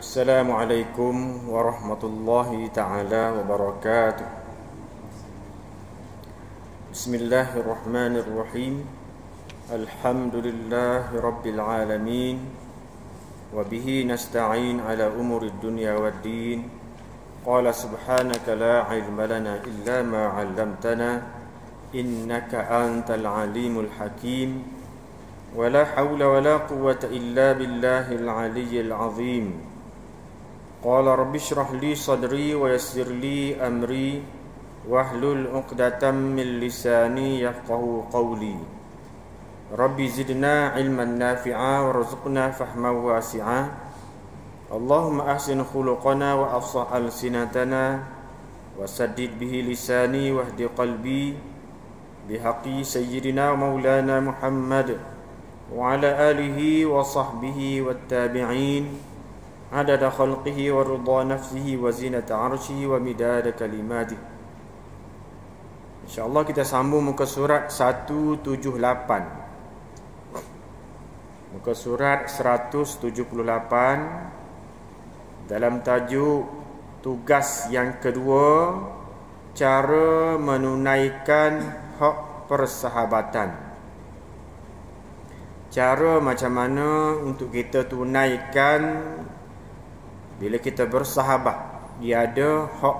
Assalamualaikum warahmatullahi ta'ala wabarakatuh. Bismillahirrahmanirrahim. Alhamdulillahi rabbil alamin. Wabihi nasta'in ala umurid dunya waddin. Qala subhanaka la ilma lana illa ma 'allamtana innaka antal alimul hakim. Wala hawla wala quwwata illa billahil aliyyil azim. Qala rabbi shrah li sadri wa yassir li amri wahlul 'uqdatam min lisani yafqahu qawli. Rabbi zidna ilman nafi'a warzuqna fahman wasi'a. Allahumma ahsin khuluqana wa afsah alsinatana wa saddid bihi lisani wahdi qalbi bihaqqi sayyidina wa maulana Muhammad wa ala alihi wa sahbihi wat tabi'in adada khalqihi wa ridha nafsihi wa zinata arshihi wa midada kalimatihi. InsyaAllah kita sambung muka surat 178. Muka surat 178 dalam tajuk tugas yang kedua, cara menunaikan hak persahabatan. Cara macam mana untuk kita tunaikan bila kita bersahabat. Dia ada hak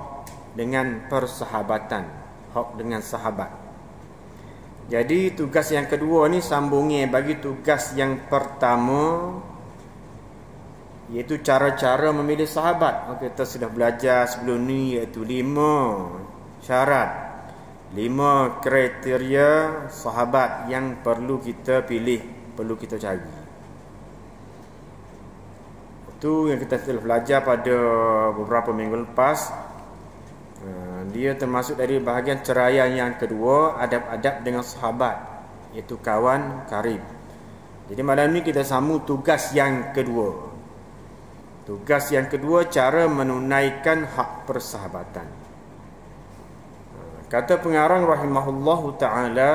dengan persahabatan, hak dengan sahabat. Jadi tugas yang kedua ni sambungnya bagi tugas yang pertama, iaitu cara-cara memilih sahabat. Kita sudah belajar sebelum ni, iaitu 5 syarat, 5 kriteria sahabat yang perlu kita pilih, perlu kita cari. Itu yang kita telah belajar pada beberapa minggu lepas. Dia termasuk dari bahagian ceraian yang kedua, adab-adab dengan sahabat, iaitu kawan karib. Jadi malam ni kita sambung tugas yang kedua. Tugas yang kedua, cara menunaikan hak persahabatan. Kata pengarang rahimahullahu ta'ala,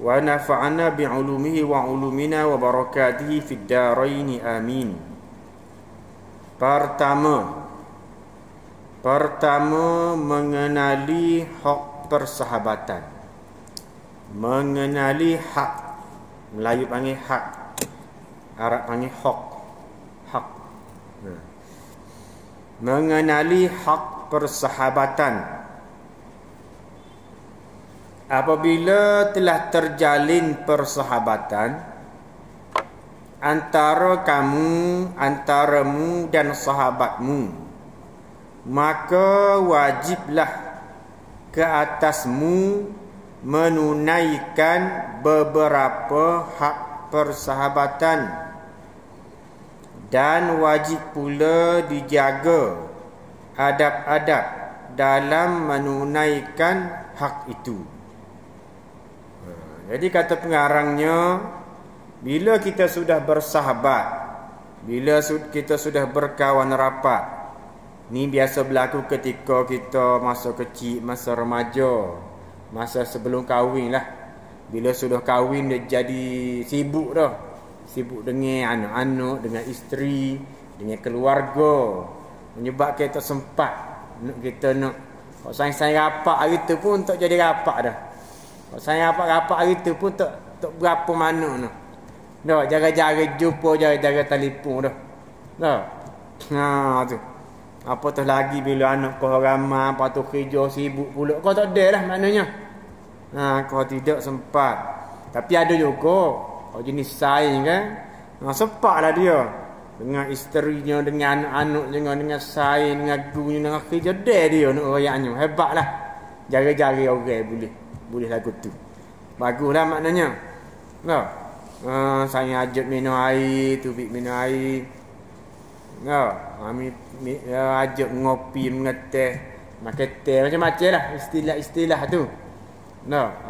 wa nafa'ana bi'ulumihi wa ulumina wa barakatihi fid daraini amin. Pertama mengenali hak persahabatan. Mengenali hak. Melayu panggil hak, Arab panggil hak. Hak. Mengenali hak persahabatan. Apabila telah terjalin persahabatan antaramu dan sahabatmu, maka wajiblah ke atasmu menunaikan beberapa hak persahabatan, dan wajib pula dijaga adab-adab dalam menunaikan hak itu. Jadi kata pengarangnya, bila kita sudah bersahabat, bila kita sudah berkawan rapat, ni biasa berlaku ketika kita masa kecil, masa remaja, masa sebelum kahwin lah. Bila sudah kahwin dia jadi sibuk dah. Sibuk dengan anak-anak, dengan isteri, dengan keluarga. Menyebabkan kita sempat kita nak sayang-sayang rapat hari tu pun tak jadi rapat dah. Sayang rapat hari tu pun tak berapa mana dah. Dah, jaga-jaga jumpa, jaga-jaga telefon dah. Dah. Tu. Apatah lagi bila anak kau ramai, lepas tu kerja sibuk pula. Kau tak ada lah maknanya. Kau tidak sempat. Tapi ada juga kau jenis saing kan. Sempatlah dia dengan isterinya, dengan anak-anak, dengan saing, dengan gurunya, dengan kerja dia nak rayaknya. Hebatlah. Jaga-jaga orang boleh lagu tu. Baguslah maknanya. Dah. Saya ajak minum air, tubik minum air. Kami ajak ngopi, mengeteh, makan teh, macam-macam lah istilah-istilah tu.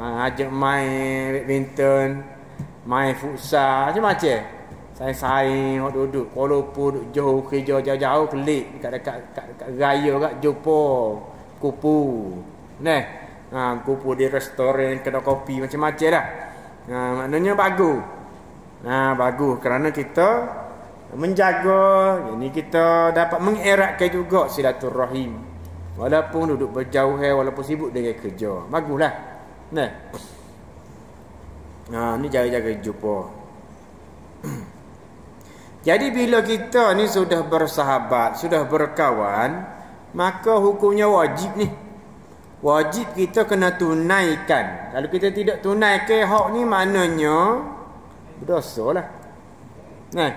Ajak main badminton, main futsal, macam-macam. Saya duduk, walaupun duduk jauh kerja jauh-jauh, kelik dekat raya kat jumpa kupu. Kupu di restoran, kedai kopi, macam-macam lah. Maknanya bagus. Bagus kerana kita menjaga, ini kita dapat mengeratkan juga silaturahim. Walaupun duduk berjauhan, walaupun sibuk dengan kerja. Baguslah. Nah. Ni jaga-jaga jumpa. Jadi bila kita ni sudah bersahabat, sudah berkawan, maka hukumnya wajib ni. Wajib kita kena tunaikan. Kalau kita tidak tunaikan hak ni, maknanya berdosa lah. Nah,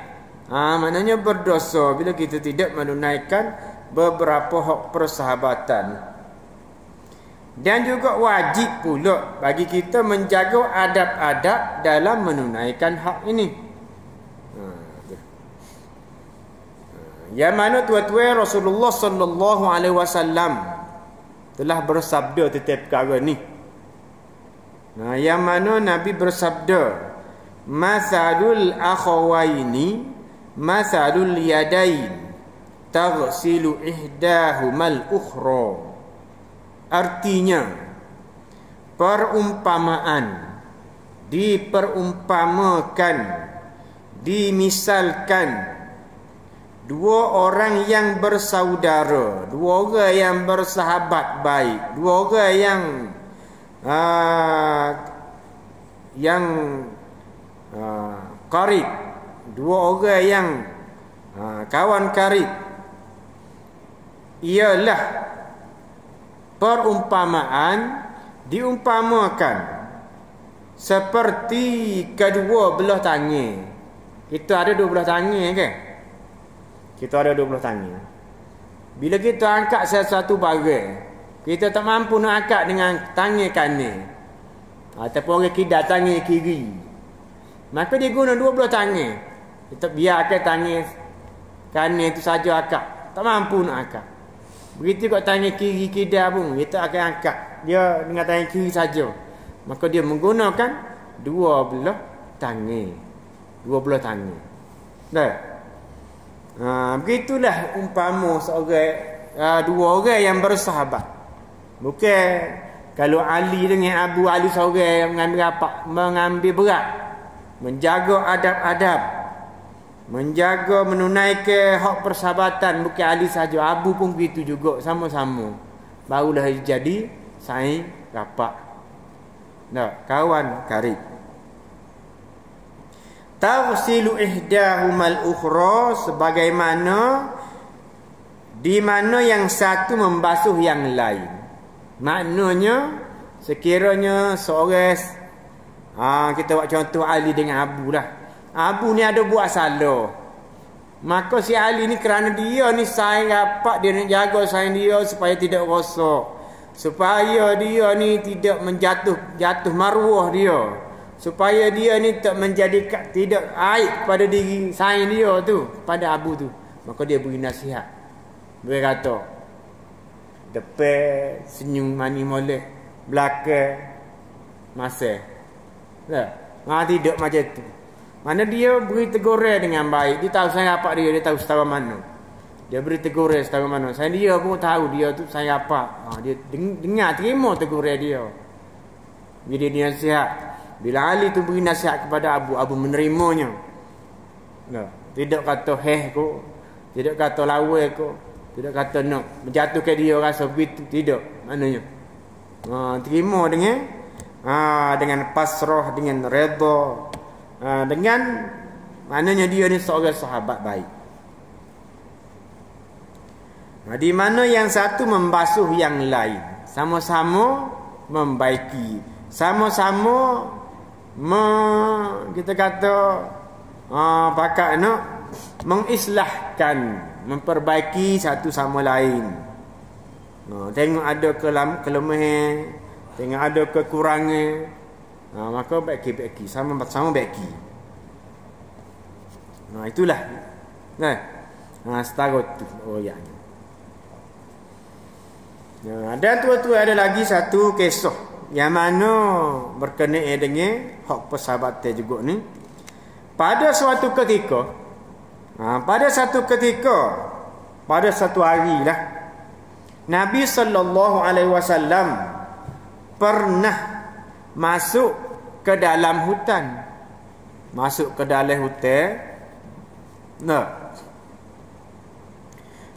maknanya berdosa bila kita tidak menunaikan beberapa hak persahabatan. Dan juga wajib pula bagi kita menjaga adab-adab dalam menunaikan hak ini. Yang mana tuan-tuan Rasulullah sallallahu alaihi wasallam telah bersabda tentang perkara ni. Yang mana Nabi bersabda, "Masalul akhawaini masalul yadain taghsilu ihdahumal ukhra." Artinya, perumpamaan, diperumpamakan, dimisalkan dua orang yang bersaudara, dua orang yang bersahabat baik, dua orang yang qarib, dua orang yang kawan karib, ialah perumpamaan diumpamakan seperti kedua belah tangan. Kita ada dua belah tangan kan? Kita ada dua belah tangan. Bila kita angkat sesuatu barang, kita tak mampu nak angkat dengan tangan kanan, ataupun orang kidal tangan kiri, maka dia guna dua belah tangan. Kita biarkan tangan kanan itu saja angkat, tak mampu nak angkat. Begitu kat tangan kiri kidal pun, dia tak akan angkat. Dia dengan tangan kiri saja. Maka dia menggunakan dua belah tangan. Dua belah tangan. Dah. Begitulah umpama seorang dua orang yang bersahabat. Bukan kalau Ali dengan Abu Ali seorang yang mengambil berat, menjaga adab-adab, menjaga menunaikan hak persahabatan. Bukan Ali saja, Abu pun begitu juga, sama-sama. Barulah jadi saing rapat. Kawan karib. Tawsilu ihdahumal ukhra, sebagaimana di mana yang satu membasuh yang lain. Maknanya sekiranya seorang kita buat contoh Ali dengan Abu lah. Abu ni ada buat salah, maka si Ali ni kerana dia ni sayang rapat, dia nak jaga sayang dia supaya tidak rosak, supaya dia ni tidak jatuh maruah dia, supaya dia ni tak menjadi tidak aib pada diri sayang dia tu, pada Abu tu. Maka dia beri nasihat, beri kata, depan senyum mani molek, belakang masa tidak macam tu. Mana dia beri teguran dengan baik. Dia tahu saya apa dia tahu setara mana. Dia beri teguran setara mana. Saya dia pun tahu dia tu saya apa. Dia dengar, terima teguran dia. Bila dia nasihat, bila Ali tu beri nasihat kepada Abu, Abu menerimanya. Tidak kata ko, tidak kata lawa ko, tidak kata nak menjatuhkan dia rasa begitu, tidak. Maknanya terima dengan pasrah, dengan redha, dengan maknanya dia ni seorang sahabat baik. Di mana yang satu membasuh yang lain, sama-sama membaiki, sama-sama kita kata pakak nak mengislahkan, memperbaiki satu sama lain. Tengok ada kelemahan, tengok ada kekurangan, maka baiki, sama-sama baiki. Itulah. Setara tu oyaknya. Dan tuan-tuan ada lagi satu kisah yang mana berkenaan dengan hak persahabatan juga ni. Pada suatu ketika, pada satu hari lah, Nabi sallallahu alaihi wasallam pernah masuk ke dalam hutan. Nah.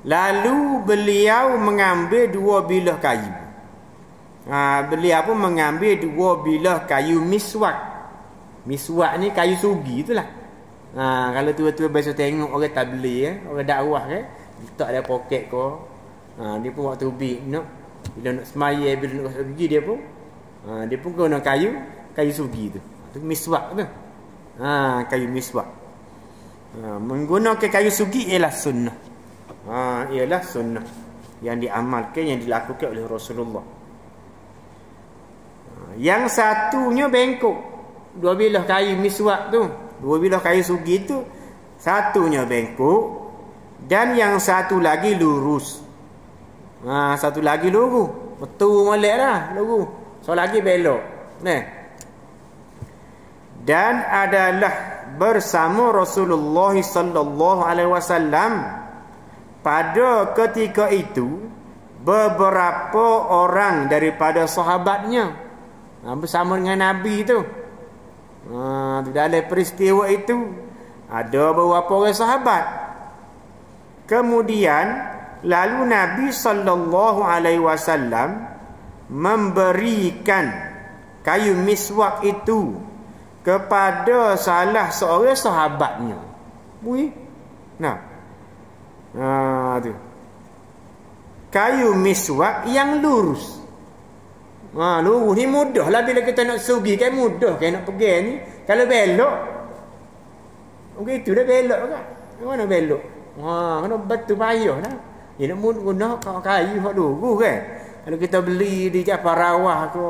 Lalu beliau mengambil 2 bilah kayu. Beliau pun mengambil 2 bilah kayu miswak. Miswak ni kayu sugi itulah. Kalau tua-tua biasa tengok orang tabligh, orang dakwah kan, letak dalam poket ko. Dia pun waktu nak bila nak semaya, bila nak pergi dia pun guna kayu sugi tu. Tu miswak tu. Kayu miswak. Menggunakan kayu sugi ialah sunnah. Ialah sunnah yang diamalkan, yang dilakukan oleh Rasulullah. Yang satunya bengkok. 2 bilah kayu miswak tu, 2 bilah kayu sugi tu, satunya bengkok dan yang satu lagi lurus. Satu lagi lurus. Betul molek dah lurus. So lagi belok. Dan adalah bersama Rasulullah sallallahu alaihi wasallam pada ketika itu beberapa orang daripada sahabatnya bersama dengan Nabi tu. Dalam peristiwa itu ada beberapa orang sahabat. Kemudian lalu Nabi sallallahu alaihi wasallam memberikan kayu miswak itu kepada salah seorang sahabatnya. Tu. Kayu miswak yang lurus. Lurus ni mudah lah bila kita nak sugi kan, mudah kan nak pegang ni. Kalau belok, begitu dah belok kan. Mana belok? Kena batu payah dah. Dia nak guna kayu hak lurus kan. Kalau kita beli di Jafar Rawah ke,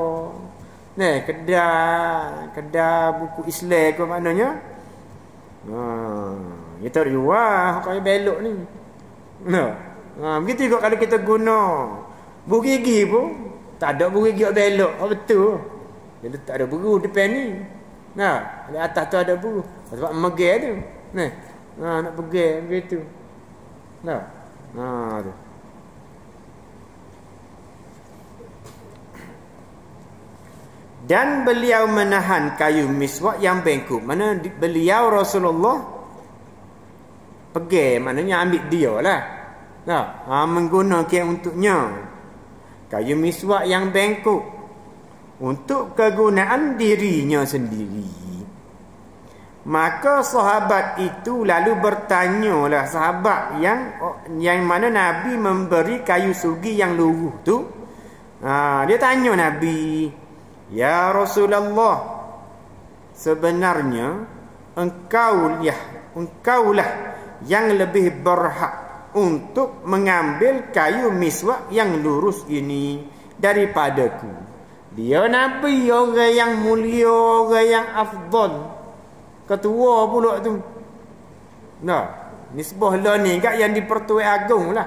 kedai buku Islam ke maknanya. Kita jual kayu belok ni. Begitu juga kalau kita guna buku gigi pun, tak ada buku gigi belok. Betul. Dia tak ada buku depan ni. Di atas tu ada buku. Sebab megel tu. Nak pegang begitu. Tu. Dan beliau menahan kayu miswak yang bengkok. Mana beliau Rasulullah pegang, maknanya ambil dia lah. Menggunakan untuknya kayu miswak yang bengkok untuk kegunaan dirinya sendiri. Maka sahabat itu lalu bertanyalah, sahabat yang mana Nabi memberi kayu sugi yang lurus tu. Dia tanya Nabi, "Ya Rasulullah, sebenarnya engkaulah yang lebih berhak untuk mengambil kayu miswak yang lurus ini daripadaku." Dia Nabi, orang yang mulia, orang yang afdal, ketua pula tu. Nisbah lah ni kat yang di Pertuan Agong lah.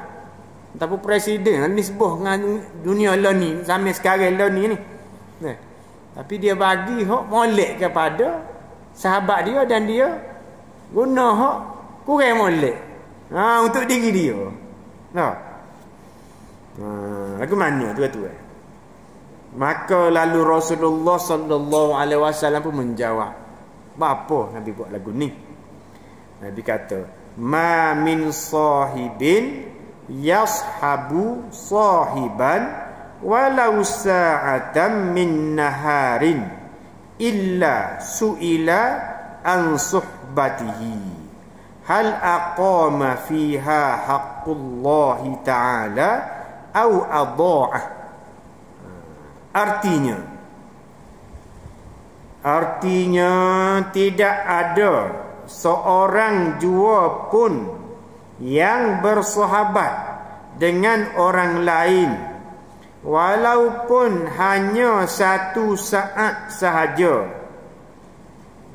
Tapi presiden nisbah dengan dunia lah ni sampai sekarang lah ni. Tapi dia bagi hak molek kepada sahabat dia dan dia guna hak kurang molek. Untuk diri dia. Lagu mana tu? Maka lalu Rasulullah sallallahu alaihi wasallam pun menjawab, "Apa Nabi buat lagu ni?" Nabi kata, "Ma min sahibin yashabu sahiban walau sa'atan min naharin illa su'ila an suhbatihi hal aqama fiha haqqullahi ta'ala au adha'ah." Artinya tidak ada seorang jua pun yang bersahabat dengan orang lain walaupun hanya 1 saat sahaja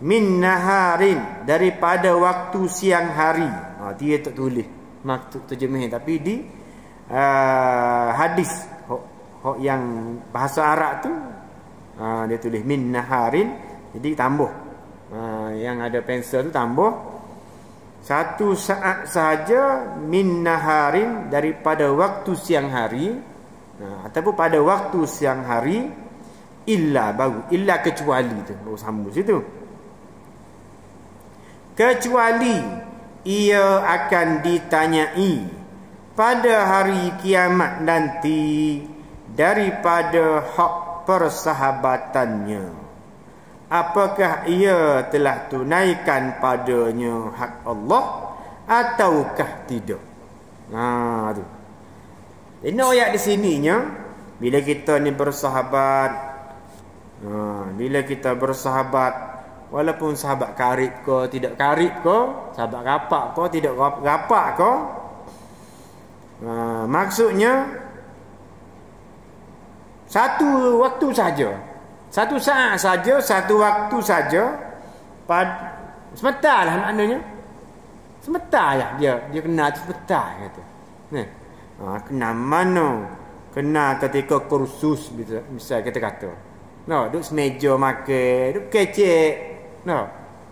min naharin, daripada waktu siang hari. Dia tak tulis maksud terjemahan, tapi di hadis yang bahasa Arab tu dia tulis min naharin, jadi tambah yang ada pensel tu tambah 1 saat sahaja min naharin, daripada waktu siang hari, ataupun pada waktu siang hari, illa kecuali tu baru sambung situ, kecuali ia akan ditanyai pada hari kiamat nanti daripada hak persahabatannya. Apakah ia telah tunaikan padanya hak Allah ataukah tidak? Tu. Ini ayat di sininya, bila kita ni bersahabat, bila kita bersahabat, walaupun sahabat karib ke, tidak karib ke, sahabat rapak ke, tidak rapak ke, maksudnya satu waktu saja, satu saat saja, satu waktu saja, sebentar lah maknanya, sebentar lah dia kena sebentar kata. Kena mana? Kena ketika kursus bisa kita kata. Duduk semeja makan, duduk kecek.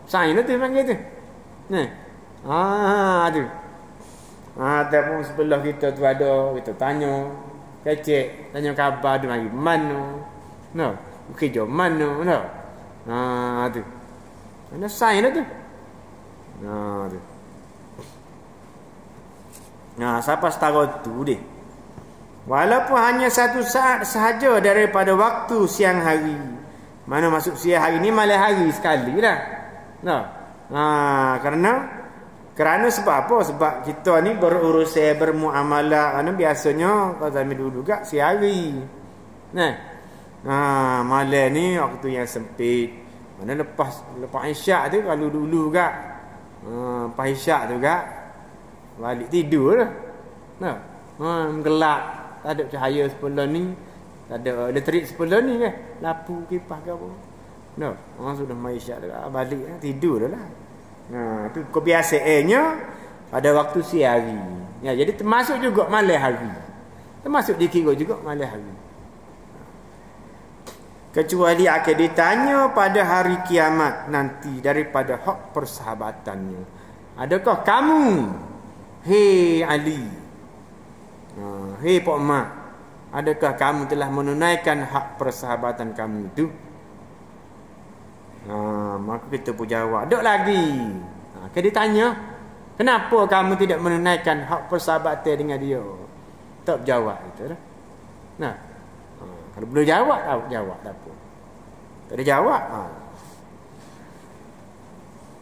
Sain tu panggil tu. Tu. Ataupun sebelah kita tu ada, kita tanya, kecek, tanya khabar dia mari mana. Kerja mana. Tu. Mana sain tu. Tu. Siapa setara tu dia. Walaupun hanya satu saat sahaja daripada waktu siang hari. Mana masuk siang hari ni malam hari sekali lah. Kerana sebab apa? Sebab kita ni berurusan bermuamalah. Kerana biasanya kalau zaman dulu juga siang hari. Malam ni waktu yang sempit. Mana lepas isyak tu kalau dulu juga. Lepas isyak tu juga balik tidur lah. Gelap, tak ada cahaya sebelah ni, tak ada elektrik sebelah ni kan, lampu kipas ke apa. Orang sudah mai isyak dah, balik lah, tidur dah lah. Tu kebiasaannya pada waktu siang hari. Jadi termasuk juga malam hari. Termasuk dikira juga malam hari. Kecuali akan ditanya pada hari kiamat nanti daripada hak persahabatannya. Adakah kamu, hei Ali, hei Pak Mak, adakah kamu telah menunaikan hak persahabatan kamu itu? Maka kita pun jawab, tak lagi. Kita ditanya, kenapa kamu tidak menunaikan hak persahabatan dengan dia? Tak jawab itu dah. Kalau boleh jawab, jawab tak apa. Tak ada jawab.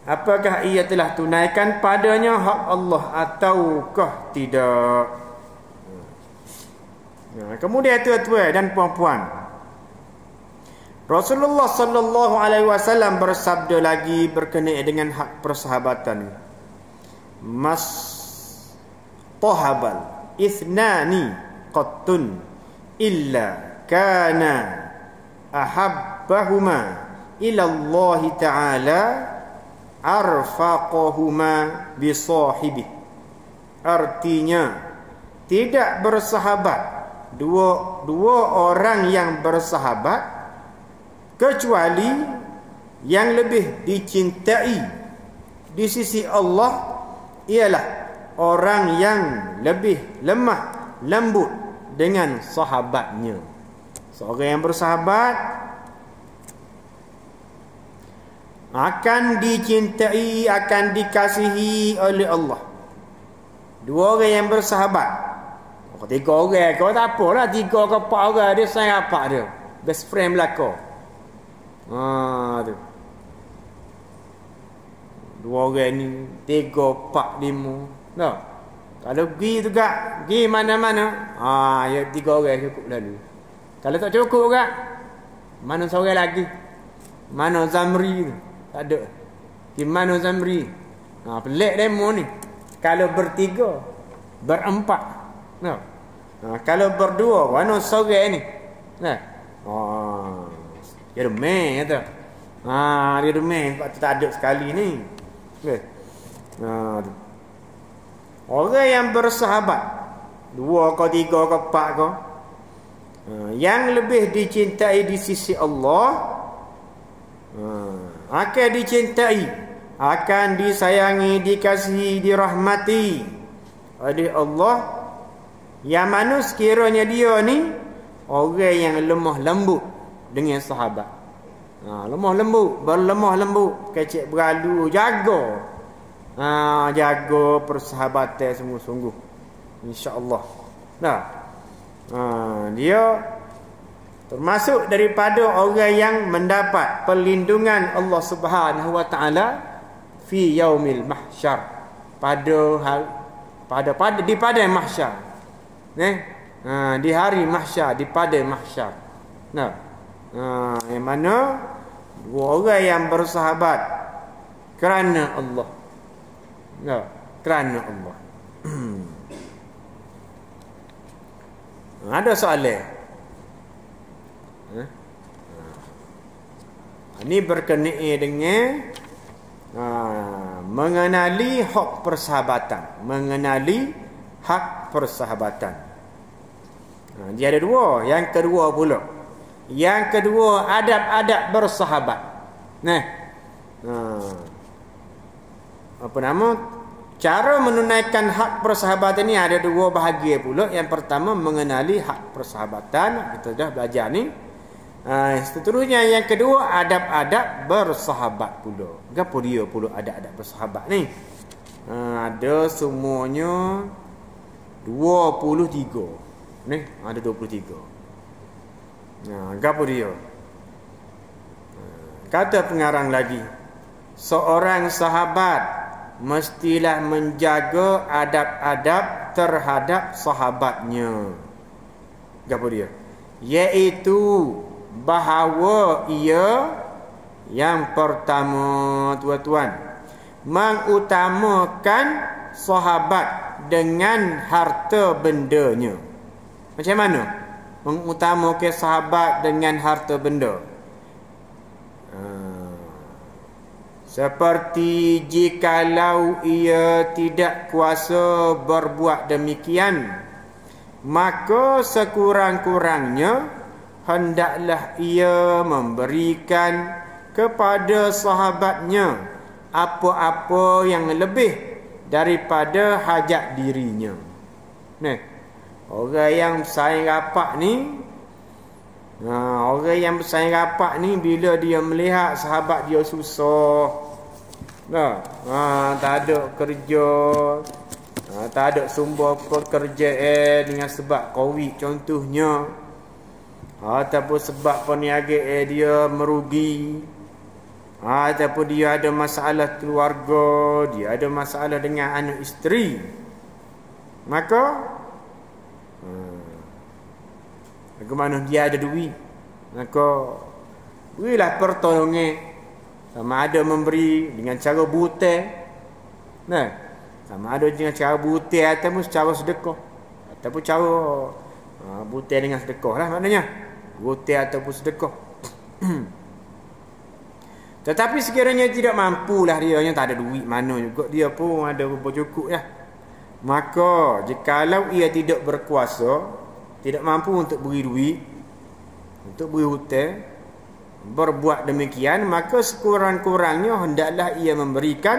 Apakah ia telah tunaikan padanya hak Allah ataukah tidak? Kemudian tuan-tuan dan puan-puan, Rasulullah sallallahu alaihi wasallam bersabda lagi berkenaan dengan hak persahabatan. Mas tahabal ithnani qattun illa kana ahabbahuma ila Allah ta'ala arfaqahuma bisahibi. Artinya tidak bersahabat dua orang yang bersahabat kecuali yang lebih dicintai di sisi Allah ialah orang yang lebih lemah lembut dengan sahabatnya. Seorang yang bersahabat akan dicintai, akan dikasihi oleh Allah. Dua orang yang bersahabat, tiga orang kau tak apalah, tiga ke empat orang dia sayang apa dia, best friend belaka. Tu dua orang ni, tiga, empat, lima. Kalau pergi juga, pergi mana-mana, ya tiga orang cukup lalu. Kalau tak cukup juga, mana seorang lagi? Mana Zamri tu? Tak ada. Di mana Zamri? Pelik demo ni. Kalau bertiga, berempat. Kalau berdua, mana seorang ni? Dia remeh kata. Dia remeh sebab tu tak ada sekali ni. Orang yang bersahabat, dua ke tiga ke empat ke, yang lebih dicintai di sisi Allah, akan dicintai, akan disayangi, dikasihi, dirahmati oleh Allah, yang mana sekiranya dia ni orang yang lemah lembut dengan sahabat. Lemah lembut, berlemah lembut, kecek beralu, jaga jaga persahabatan sungguh-sungguh, insya-Allah. Nah, dia termasuk daripada orang yang mendapat perlindungan Allah Subhanahu wa taala fi yaumil mahsyar, di padang mahsyar. Di hari mahsyar, di padang mahsyar. Yang mana dua orang yang bersahabat kerana Allah. Kerana Allah. Ada soalan. Ini berkenaan dengan mengenali hak persahabatan. Mengenali hak persahabatan. Dia ada dua. Yang kedua pula, yang kedua, adab-adab bersahabat. Apa nama? Cara menunaikan hak persahabatan ni ada dua bahagian pula. Yang pertama, mengenali hak persahabatan. Kita dah belajar ni. Seterusnya yang kedua, adab-adab bersahabat pula. Apa dia pula adab-adab bersahabat ni? Ada semuanya 23. Ni ada 23. Apa dia? Kata pengarang lagi, seorang sahabat mestilah menjaga adab-adab terhadap sahabatnya. Apa dia? Iaitu bahawa ia, yang pertama tuan-tuan, mengutamakan sahabat dengan harta bendanya. Macam mana mengutamakan sahabat dengan harta benda? Seperti jikalau ia tidak kuasa berbuat demikian, maka sekurang-kurangnya hendaklah ia memberikan kepada sahabatnya apa-apa yang lebih daripada hajat dirinya. Orang yang bersaing rapat ni, orang yang bersaing rapat ni, bila dia melihat sahabat dia susah, tak ada kerja, tak ada sumber pekerjaan dengan sebab Covid contohnya, ataupun sebab perniagaan dia merugi, ataupun dia ada masalah keluarga, dia ada masalah dengan anak isteri, maka bagaimana dia ada duit, maka berilah pertolongan. Sama ada memberi dengan cara butai, sama ada dengan cara butai ataupun secara sedekah, ataupun cara butai dengan sedekah lah maknanya, butai ataupun sedekah. Tetapi sekiranya tidak mampulah, dia tak ada duit mana juga, dia pun ada bercukup ya, maka jikalau ia tidak berkuasa, tidak mampu untuk beri duit, untuk beri hutang, berbuat demikian, maka sekurang-kurangnya hendaklah ia memberikan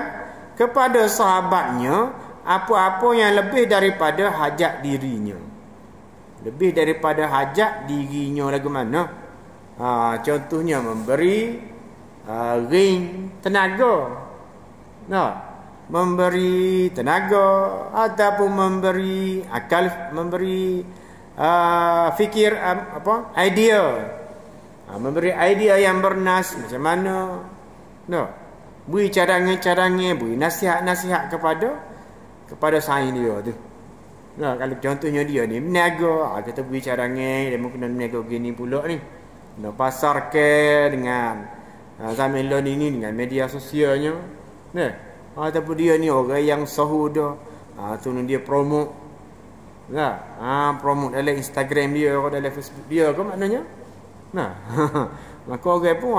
kepada sahabatnya apa-apa yang lebih daripada hajat dirinya. Lebih daripada hajat dirinya lagu mana? Contohnya memberi ring tenaga, memberi tenaga, ataupun memberi akal, memberi fikir, idea, memberi idea yang bernas macam mana, beri cadangan-cadangan, beri nasihat-nasihat kepada saing dia tu. Kalau contohnya dia ni berniaga, kita beri cadangan, dia mungkin berniaga gini pula ni, pasar ke dengan zaman ini dengan media sosialnya, ataupun dia ni orang yang sahur dah, tu dia promote, promote dalam Instagram dia atau dalam Facebook dia ke maknanya. Maka orang pun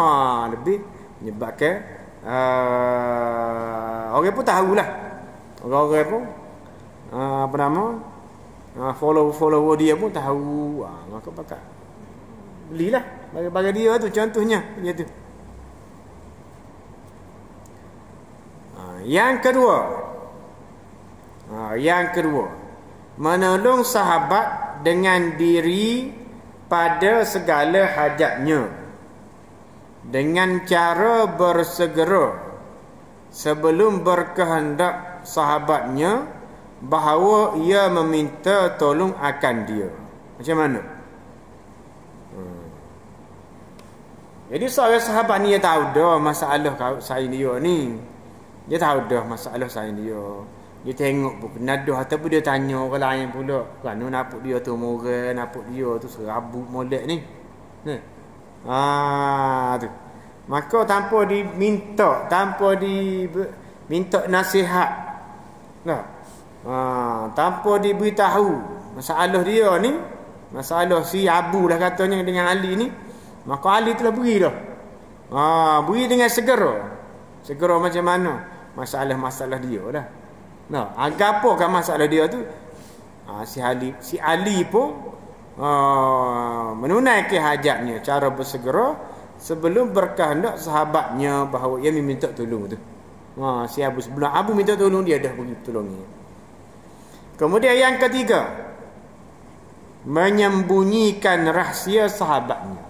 lebih menyebabkan orang pun tahulah, orang-orang pun follower dia pun tahu, maka bakal belilah bagi dia tu, contohnya dia tu. Yang kedua, menolong sahabat dengan diri pada segala hajatnya dengan cara bersegera sebelum berkehendak sahabatnya bahawa ia meminta tolong akan dia. Macam mana? Jadi seorang sahabat ni dia tahu dah masalah saya dia ni. Dia tahu dah masalah saya dia. Dia tengok pun penadah ataupun dia tanya orang lain pula. Kerana nampak dia tu moral, nampak dia tu serabut molek ni. Nah. Tu. Maka tanpa diminta, tanpa diminta nasihat. Nah. Tanpa diberitahu masalah dia ni, masalah si Abu lah katanya dengan Ali ni, maka Ali telah beri dah. Beri dengan segera. Segera macam mana? Masalah-masalah dia lah. Nah, apakah masalah dia tu? Si Ali pun menunaikan hajatnya cara bersegera sebelum berkehendak sahabatnya bahawa ia meminta tolong tu. Si Abu sebelum Abu minta tolong dia dah pergi tolongnya. Kemudian yang ketiga, menyembunyikan rahsia sahabatnya.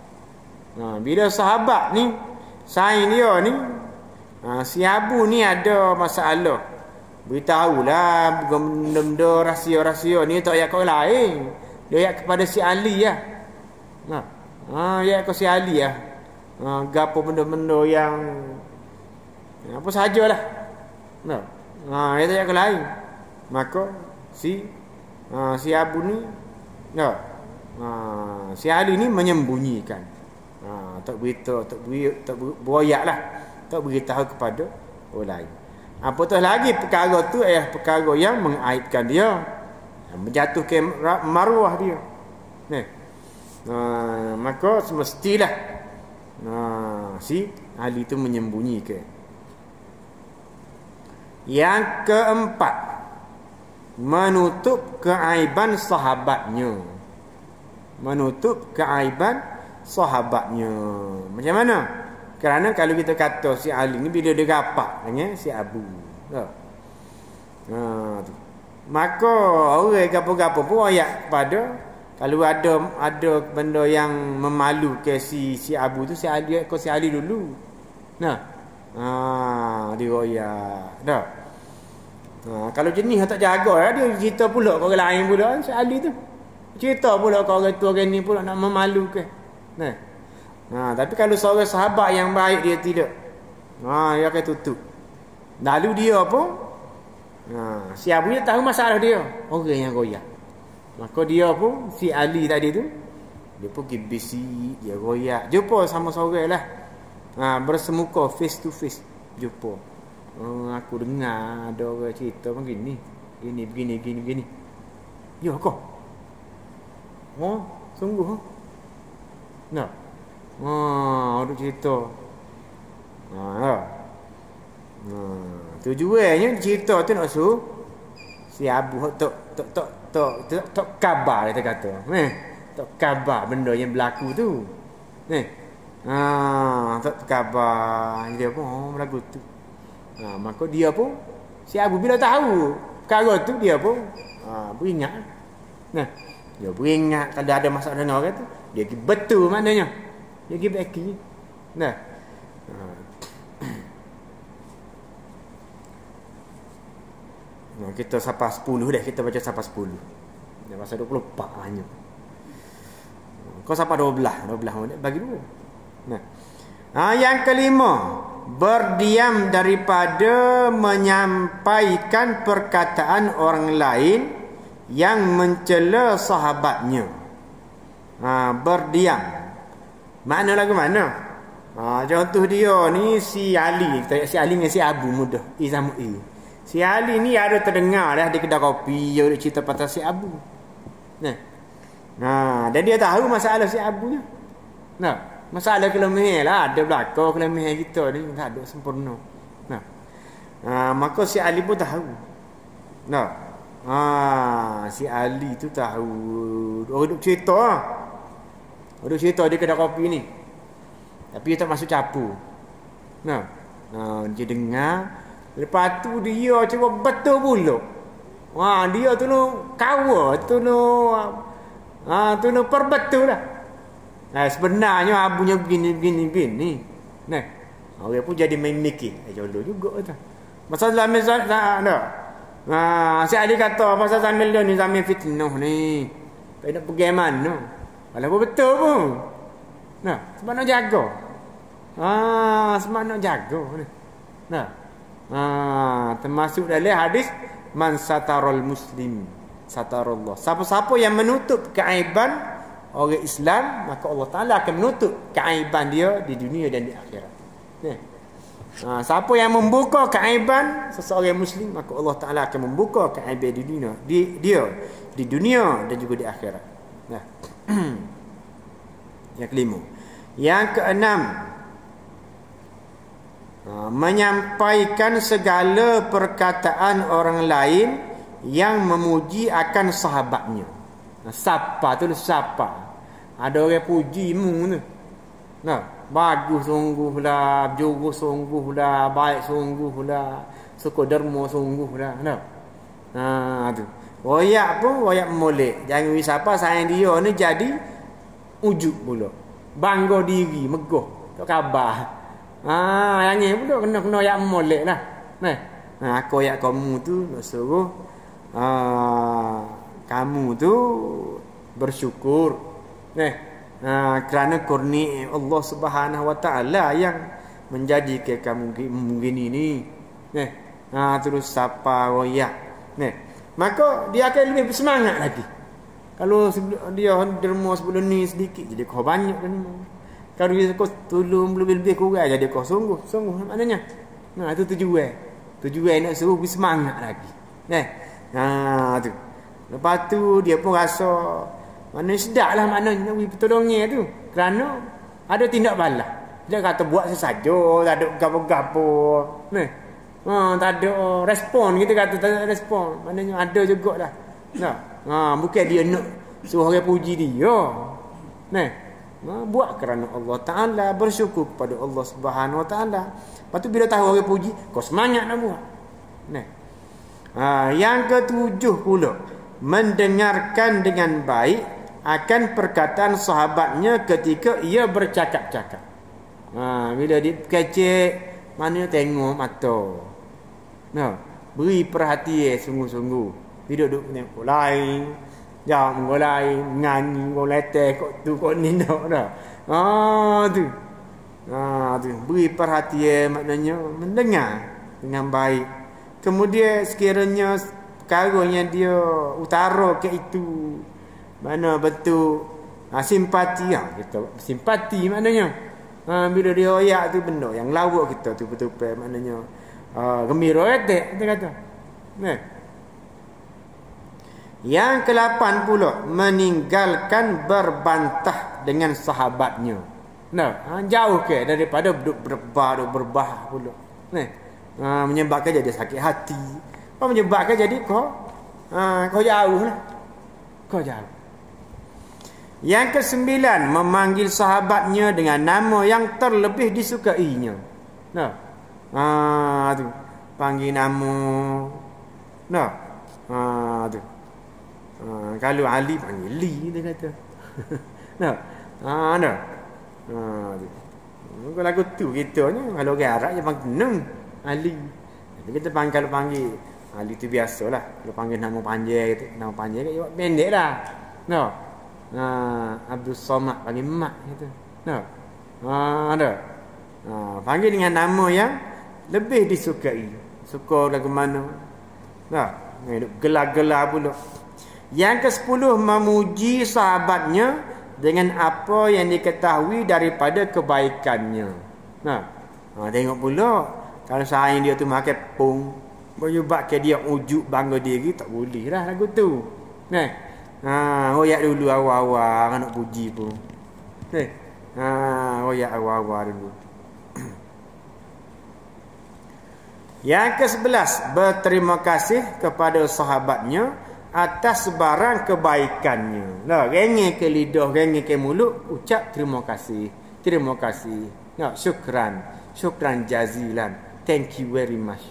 Bila sahabat ni, saing dia ni, si Abu ni ada masalah, beritahulah benda-benda rahsia-rahsia ni tak payah ke lain. Dia ayat kepada si Ali lah. Ayat ke si Ali lah. Gapo benda-benda yang apa sajalah. Dia tak ayat ke lain. Maka si Abu ni si Ali ni menyembunyikan. Tak beritahu, tak beroyak lah, tak beritahu kepada orang lain. Apatah lagi perkara tu perkara yang mengaibkan dia, menjatuhkan maruah dia. Maka semestilah si Ali tu menyembunyikan. Yang keempat, menutup keaiban sahabatnya. Menutup keaiban sahabatnya. Macam mana? Kerana kalau kita kata si Ali ni bila dia rapat dengan si Abu, maka orang gapo-gapo pun ayat kepada kalau ada benda yang memalukan si Abu tu, si Ali dulu. Dia royak dah. Kalau jenis tak jaga lah, dia cerita pula ke orang lain pula si Ali tu. Cerita pula ke orang tu orang ni pula nak memalukan. Tapi kalau seorang sahabat yang baik dia tidak. Dia akan tutup. Lalu dia pun si Abu dia tahu masalah dia, orang yang royak. Maka dia pun si Ali tadi tu, dia pun pergi bisik, dia royak, jumpa sama seorang lah. Bersemuka face to face jumpa. Aku dengar ada orang cerita begini, begini. Ya kau? Sungguh? Ada cerita. Tujuannya cerita tu nak suruh si Abu tak khabar dia kata. Tak khabar benda yang berlaku tu. Tak khabar dia pun berlaku tu. Maka dia pun si Abu bila tahu perkara tu dia pun beringat. Dia beringat kalau ada masalah dengan orang tu, dia pergi betul maknanya. Dia pergi baki. Kita sampai 10 dah, kita baca sampai 10. Dah pasal 24 hanya. Kau sampai 12 minit bagi dulu. Yang kelima, berdiam daripada menyampaikan perkataan orang lain yang mencela sahabatnya. Berdiam. Makna lagu mana? Contoh dia ni si Ali. Kita si Ali dengan si Abu mudah. Sama si Ali ni ada terdengar dah di kedai kopi dia cerita pasal si Abu. Dan dia tahu masalah si Abu ni. Masalah kelemahan lah, ada belakang kelemahan kita ni tak ada sempurna. Maka si Ali pun tahu. Si Ali tu tahu. Orang duk cerita. Orang cerita dia kedai kopi ni. Tapi dia tak masuk campur. Dia dengar. Lepas tu dia cuba betul pula. Dia tu nak kawa, tu nak perbetul lah. Sebenarnya abunya begini. Orang pun jadi main mikir. Jodoh juga tu. Masa zaman ada. Si Ali kata pasal zaman dia ni zaman fitnah ni. Tak nak pergi mana. Kalau betul pun. Nah, sebab nak jaga. Sebab nak jaga ni. Nah. Termasuk dalam hadis man satarul muslim satarullah. Siapa-siapa yang menutup keaiban orang Islam, maka Allah Taala akan menutup keaiban dia di dunia dan di akhirat. Nah. Siapa yang membuka keaiban seseorang muslim, maka Allah Taala akan membuka keaiban di dunia, di dunia dan juga di akhirat. Nah. Yang kelima. Yang keenam, menyampaikan segala perkataan orang lain yang memuji akan sahabatnya. Siapa tu siapa? Ada orang puji mu tu. Nah, bagus sungguh lah, berjuru sungguh lah, baik sungguh lah, suka derma sungguh lah. Nah, tu. Royak pun royak molek. Jangan siapa sayang dia ni jadi ujuk pula. Bangga diri, megah. Tak khabar. Yang ni pula kena yak molek lah. Aku yak kamu tu nak suruh kamu tu bersyukur. Kerana kurnia Allah Subhanahu Wa Taala yang menjadikan kamu begini ni. Terus siapa royak. Maka dia akan lebih bersemangat lagi. Kalau dia derma sebelum ni sedikit, jadi kau banyak derma. Kalau dia kau tolong lebih-lebih kurang, jadi kau sungguh maknanya. Itu tujuan. Tujuan nak suruh bersemangat lagi. Tu. Lepas tu dia pun rasa mana sedaplah maknanya nak pertolongnya tu. Kerana ada tindak balas. Dia kata buat sesaja, tak ada gapo-gapo. Tak ada respon, kita kata tak ada respon. Maknanya ada jugalah. Bukan dia nak suruh orang puji dia. Buat kerana Allah Ta'ala, bersyukur kepada Allah Subhanahu Wa Ta'ala. Lepas tu bila tahu orang puji, kau semangat nak buat. Yang ketujuh pula, mendengarkan dengan baik akan perkataan sahabatnya ketika ia bercakap-cakap. Bila dia kecek, mana tengok mata. Beri perhatian sungguh-sungguh. Tidak duduk tengok lain, jam kau lain, nyanyi kau leteh kau tu kau ni nak dah. Tu. Beri perhatian maknanya mendengar dengan baik. Kemudian sekiranya perkara yang dia utara ke itu mana betul simpati kita simpati maknanya. Bila dia royak tu benda yang lawak kita tu betul-betul maknanya gembira kita kata. Yang ke-8 pula, meninggalkan berbantah dengan sahabatnya. Jauh ke daripada berbah pula. Menyebabkan jadi sakit hati. Menyebabkan jadi kau jauh lah. Kau jauh. Yang ke-9, memanggil sahabatnya dengan nama yang terlebih disukainya. Tu. Panggil nama. Tu. Kalau Ali panggil Li, dia kata. Kalau lagu tu kita ni, kalau orang Arab dia panggil Nung Ali. Kita panggil, kalau panggil Ali tu biasalah. Kalau panggil nama panjang gitu, nama panjang dia pendek lah. Abdul Somad panggil Mak gitu. Panggil dengan nama yang lebih disukai. Suka lagu mana? Gelar-gelar pula. Yang ke-10, memuji sahabatnya dengan apa yang diketahui daripada kebaikannya. Tengok pula, kalau sayang dia tu makan pung, menyebabkan dia ujuk bangga diri, tak boleh lah lagu tu. Royak dulu awal-awal nak puji pun. Royak awal-awal dulu. Yang ke-11, berterima kasih kepada sahabatnya atas sebarang kebaikannya. Rengek ke lidah, rengek ke mulut, ucap terima kasih. Terima kasih. Syukran. Syukran jazilan. Thank you very much.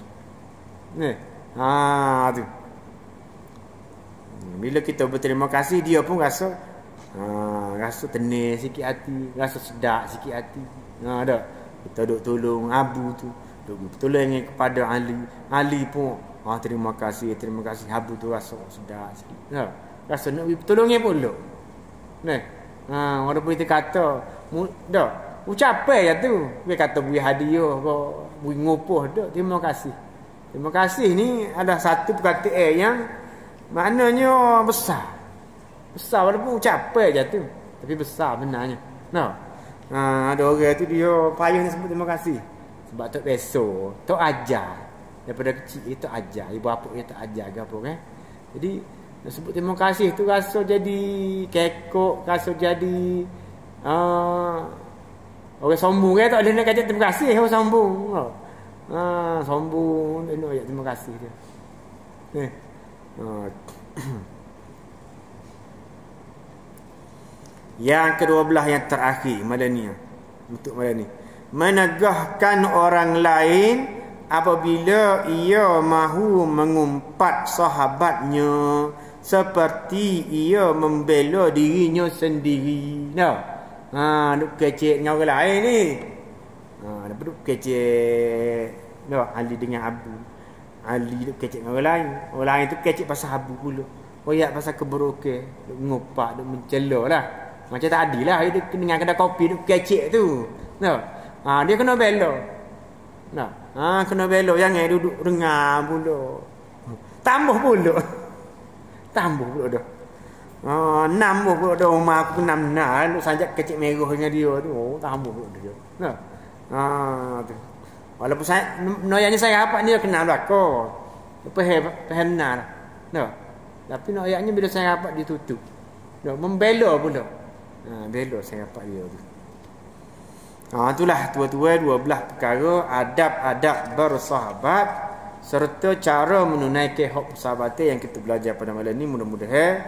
Tu. Bila kita berterima kasih, dia pun rasa tenang sikit hati, rasa sedap sikit hati. Kita duk tolong abu tu. Duk bertolong kepada Ali. Ali pun terima kasih habu tu rasa sedap sikit. Nah, rasa nak bertolongnya pula. Nah. Walaupun kita kata dah ucapai je tu. Dia kata beri hadiah ke, beri ngopoh dak. Terima kasih. Terima kasih ni ada satu perkataan yang maknanya besar. Besar walaupun ucapai je tu. Tapi besar benarnya. Nah. Ada orang tu dia payah nak sebut terima kasih. Sebab tok beso, tok ajar. Daripada kecil dia tok ajar, ibu bapa dia tok ajar ke apa kan. Jadi nak sebut terima kasih tu rasa jadi kekok, rasa jadi orang sombong kan, tak ada nak kata terima kasih orang sombong. Sombong dia nak ayat terima kasih dia. Yang ke-12 yang terakhir malam ni. Untuk malam ni, menegahkan orang lain apabila ia mahu mengumpat sahabatnya seperti ia membela dirinya sendiri. Duk kecek dengan orang lain ni. Duk kecek Ali dengan Abu. Ali duk kecek dengan orang lain. Orang lain tu kecek pasal Abu pula. Royak pasal keburukan, duk ngumpat, duk mencela lah. Macam tadi lah dia dengan kedai kopi duk kecek tu. Dia kena bela. Kena bela, jangan duduk dengar pula. Tambah pula dah. Nambah pula dah rumah aku kena benar. Duk sanjak kecik merah dengan dia tu. Tambah pula dia. Tu. Walaupun saya noyanya saya apa ni kenal belaka. Faham benar. Tapi noyanya bila saya rapat dia tutup. Membela pula. Bela saya rapat dia tu. Itulah tua-tua 12 perkara adab-adab bersahabat serta cara menunaikan hak persahabatan yang kita belajar pada malam ni. Mudah-mudahan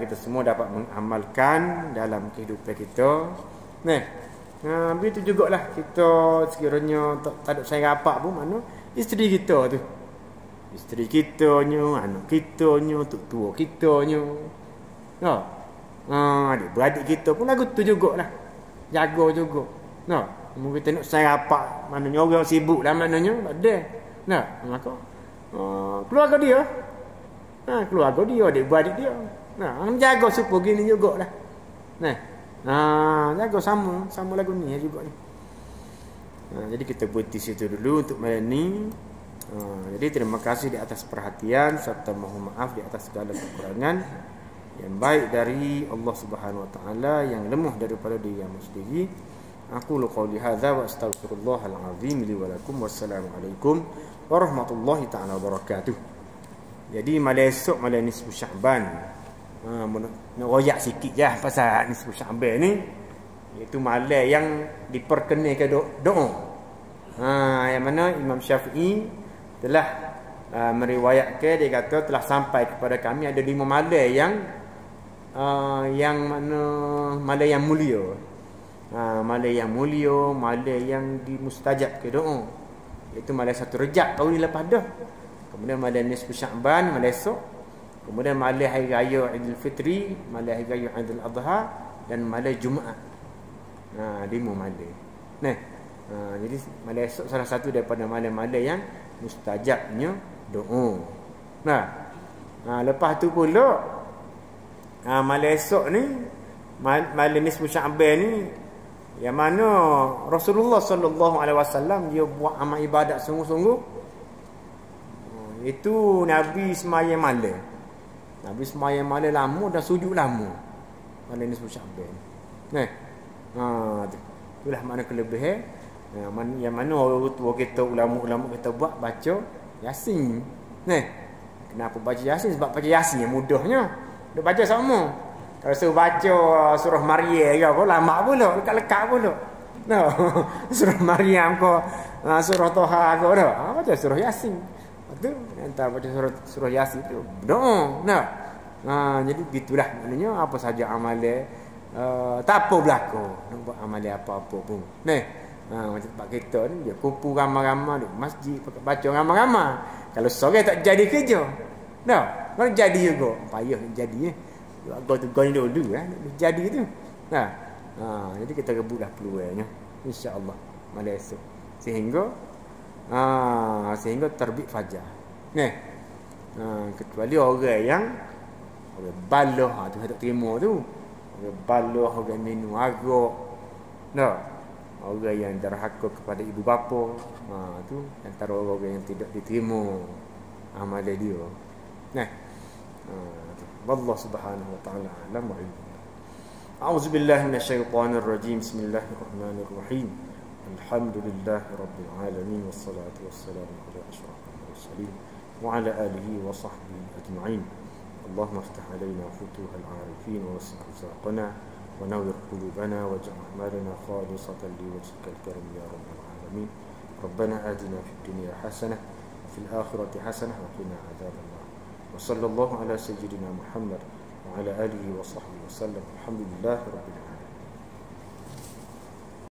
kita semua dapat mengamalkan dalam kehidupan kita. Begitu jugalah kita sekiranya tak ada saya rapat pun mana isteri kita tu. Isteri kitanya, anak kitanya, tok tua kitanya. Adik-beradik kita pun lagu tu jugalah. Jaga juga. Mungkin kita nak saya rapat, maknanya orang sibuk lah maknanya. Maka keluarga dia. Keluarga dia, adik-beradik dia. Jaga supaya gini jugalah. Jaga sama lagu ni juga ni. Jadi kita berhenti situ dulu untuk malam ni. Jadi terima kasih di atas perhatian serta mohon maaf di atas segala kekurangan yang baik dari Allah Subhanahu wa taala, yang lemah daripada diri yang sendiri. Aku qauli hadza wa astaghfirullahal azim li wa lakum. Wassalamualaikum warahmatullahi taala wabarakatuh. Jadi malam esok malam nisfu Syaban. Nak royak sikit je pasal nisfu Syaban ni, iaitu malam yang diperkenalkan doa. Yang mana Imam Syafi'i telah meriwayatkan, dia kata telah sampai kepada kami ada 5 malam yang mana malam yang mulia. Malam yang mulia, malam yang dimustajab ke doa. Itu malam 1 Rejab tahun ni lepas dah. Kemudian malam nisfu Syaban malam esok. Kemudian malam hari raya Aidilfitri, malam hari raya Aidil Adha dan malam Jumaat. 5 malam. Jadi malam esok salah satu daripada malam-malam yang mustajabnya doa. Lepas tu pula malam esok ni, malam nisfu Syaban ni, yang mana Rasulullah sallallahu alaihi wasallam dia buat amal ibadat sungguh-sungguh. Itu Nabi sembahyang malam. Nabi sembahyang malam lama dan sujud lama. Malam nisfu Syaban. Itulah makna kelebihan. Yang mana orang tua kita, ulama-ulama kita buat baca Yasin. Kenapa baca Yasin? Sebab baca Yasin yang mudahnya. Dia baca sama. Kalau suruh baca surah Maryam ke apa, lama pula, lekat-lekat pula. Surah Maryam ke, surah Toha ke dah. Baca surah Yasin. Itu antara baca surah Yasin tu doa. Jadi gitulah maknanya apa saja amalan, tak apa berlaku nak buat amalan apa-apa pun. Macam tempat kita ni dia kumpul ramai-ramai duk masjid baca ramai-ramai. Kalau seorang tak jadi kerja, kalau jadi juga payah jadi gua tu goni dulu jadi tu. Jadi kita rebutlah peluangnya insya-Allah malam esok, sehingga Sehingga terbit fajar. Kecuali orang yang orang baloh tu tak terima tu. Orang baloh, orang minum arak. Orang yang derhaka kepada ibu bapa. Tu antara orang yang tidak diterima amalan dia. Wallahu subhanahu wa ta'ala alam wa ilmu. A'udzu billahi minasyaitonir rajim. Bismillahirrahmanirrahim. Alhamdulillahi rabbil alamin wassalatu wassalamu ala asyrafil mursalin wa ala alihi wa sahbihi ajma'in. Allahumma iftah alaina futuhal 'arifin wa wasi' arzaqana wa nawwir qulubana waj'al a'malana khalisatan liwajhikal karim ya rabbal alamin. Rabbana atina fid dunya hasanah wa fil akhirati hasanah wa qina adzabannar. Wa sallallahu ala sayyidina Muhammad wa ala alihi wa sahbihi wasallam. Alhamdulillahi rabbil alamin.